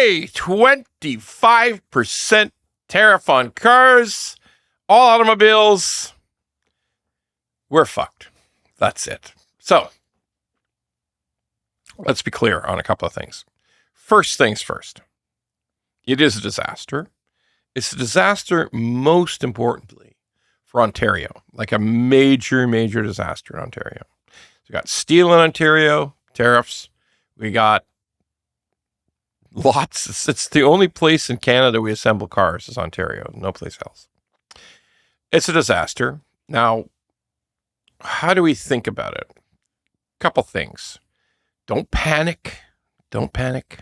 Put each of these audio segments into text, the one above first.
Hey, 25% tariff on cars, all automobiles. We're fucked. That's it. So, let's be clear on a couple of things. First things first. It is a disaster. It's a disaster, most importantly, for Ontario, like a major, major disaster in Ontario. So we got steel in Ontario, tariffs. We got lots. It's the only place in Canada we assemble cars is Ontario, no place else. It's a disaster. Now, how do we think about it? Couple things. Don't panic. Don't panic.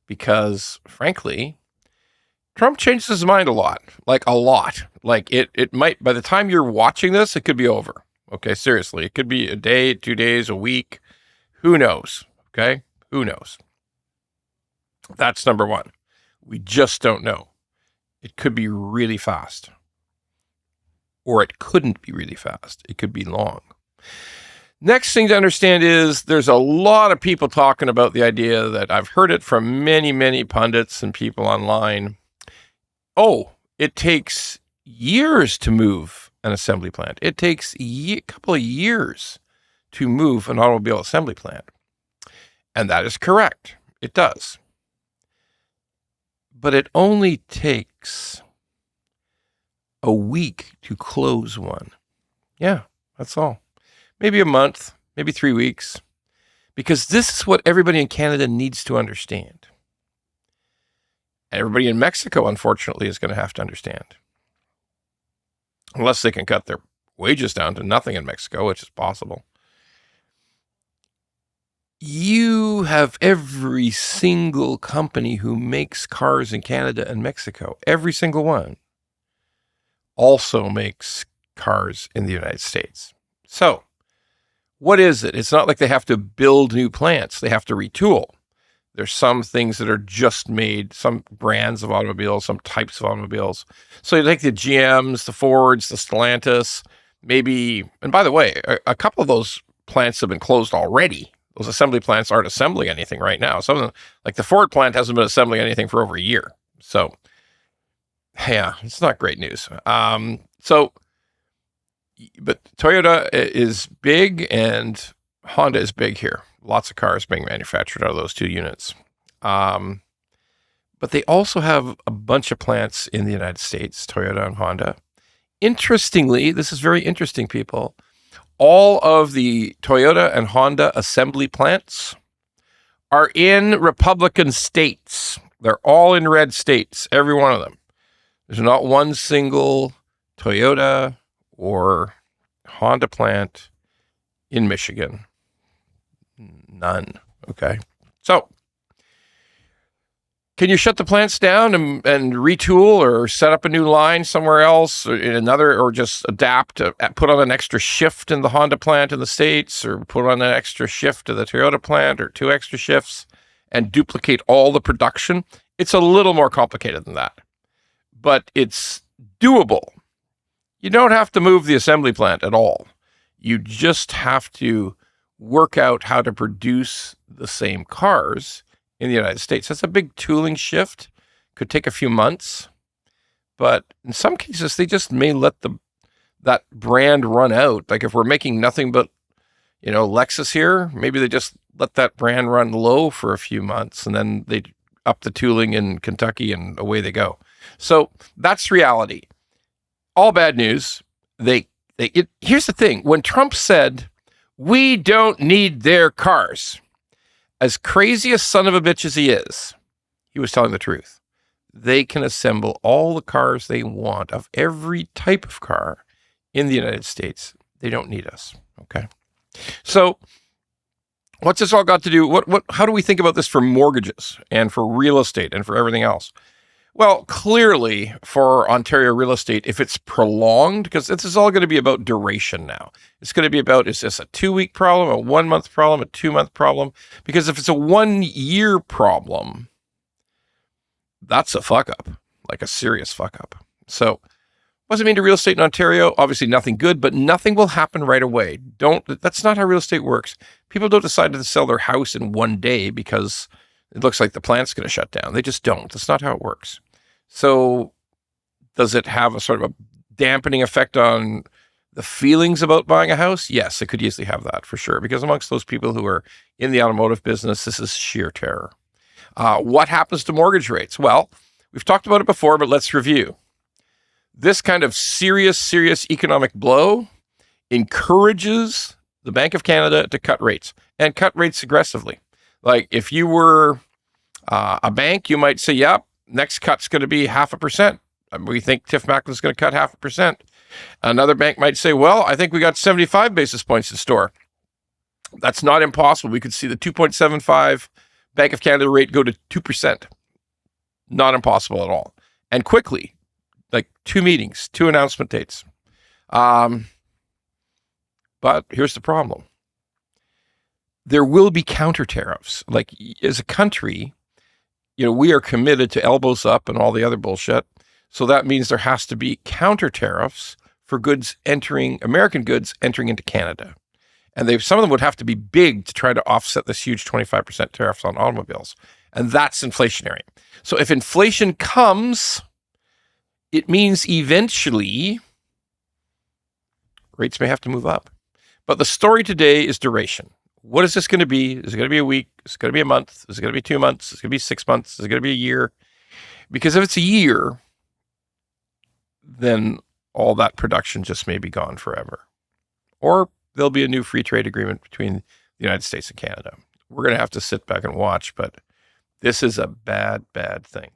Because, frankly, Trump changes his mind a lot. Like, a lot. Like, it might, by the time you're watching this, it could be over. Okay, seriously. It could be a day, 2 days, a week. Who knows? Okay? Who knows? That's number one. We just don't know. It could be really fast. Or it couldn't be really fast. It could be long. Next thing to understand is there's a lot of people talking about the idea that I've heard it from many, many pundits and people online. Oh, it takes years to move an assembly plant. It takes a couple of years to move an automobile assembly plant. And that is correct. It does. But it only takes a week to close one. Yeah, that's all. Maybe a month, maybe 3 weeks. Because this is what everybody in Canada needs to understand. And everybody in Mexico, unfortunately, is going to have to understand. Unless they can cut their wages down to nothing in Mexico, which is possible. You have every single company who makes cars in Canada and Mexico, every single one, also makes cars in the United States. So, what is it? It's not like they have to build new plants. They have to retool. There's some things that are just made, some brands of automobiles, some types of automobiles. So you take the GMs, the Fords, the Stellantis, maybe, and by the way, a couple of those plants have been closed already. Those assembly plants aren't assembling anything right now. Some of them, like the Ford plant hasn't been assembling anything for over a year. So, yeah, it's not great news. But Toyota is big and Honda is big here. Lots of cars being manufactured out of those two units. But they also have a bunch of plants in the United States, Toyota and Honda. Interestingly, this is very interesting, people. All of the Toyota and Honda assembly plants are in Republican states. They're all in red states, every one of them. There's not one single Toyota or Honda plant in Michigan. None. Okay. So, can you shut the plants down and retool or set up a new line somewhere else or in another, or just adapt, put on an extra shift in the Honda plant in the States, or put on an extra shift to the Toyota plant, or 2 extra shifts and duplicate all the production? It's a little more complicated than that, but it's doable. You don't have to move the assembly plant at all. You just have to work out how to produce the same cars in the United States. That's a big tooling shift. Could take a few months, but in some cases they just may let that brand run out. Like if we're making nothing but, Lexus here, maybe they just let that brand run low for a few months and then they up the tooling in Kentucky and away they go. So that's reality. All bad news. Here's the thing. When Trump said, we don't need their cars, as crazy a son of a bitch as he is, he was telling the truth. They can assemble all the cars they want of every type of car in the United States. They don't need us. Okay. So what's this all got to do? How do we think about this for mortgages and for real estate and for everything else? Well, clearly for Ontario real estate, if it's prolonged, because this is all going to be about duration now. It's going to be about, is this a 2-week problem, a 1-month problem, a 2-month problem? Because if it's a 1-year problem, that's a fuck up, like a serious fuck up. So what does it mean to real estate in Ontario? Obviously nothing good, but nothing will happen right away. That's not how real estate works. People don't decide to sell their house in one day because it looks like the plant's going to shut down. They just don't. That's not how it works. So does it have a sort of a dampening effect on the feelings about buying a house? Yes, it could easily have that for sure, because amongst those people who are in the automotive business, this is sheer terror. What happens to mortgage rates? Well, we've talked about it before, but let's review. This kind of serious economic blow encourages the Bank of Canada to cut rates, and cut rates aggressively. Like if you were a bank, you might say, yep, next cut's going to be 0.5%. We think Tiff Macklin's going to cut 0.5%. Another bank might say, well, I think we got 75 basis points in store. That's not impossible. We could see the 2.75 Bank of Canada rate go to 2%. Not impossible at all. And quickly, like 2 meetings, 2 announcement dates. But here's the problem. There will be counter tariffs. Like as a country, we are committed to elbows up and all the other bullshit. So that means there has to be counter tariffs for American goods entering into Canada. And some of them would have to be big to try to offset this huge 25% tariffs on automobiles. And that's inflationary. So if inflation comes, it means eventually rates may have to move up. But the story today is duration. What is this going to be? Is it going to be a week? Is it going to be a month? Is it going to be 2 months? Is it going to be 6 months? Is it going to be a year? Because if it's a year, then all that production just may be gone forever. Or there'll be a new free trade agreement between the United States and Canada. We're going to have to sit back and watch, but this is a bad, bad thing.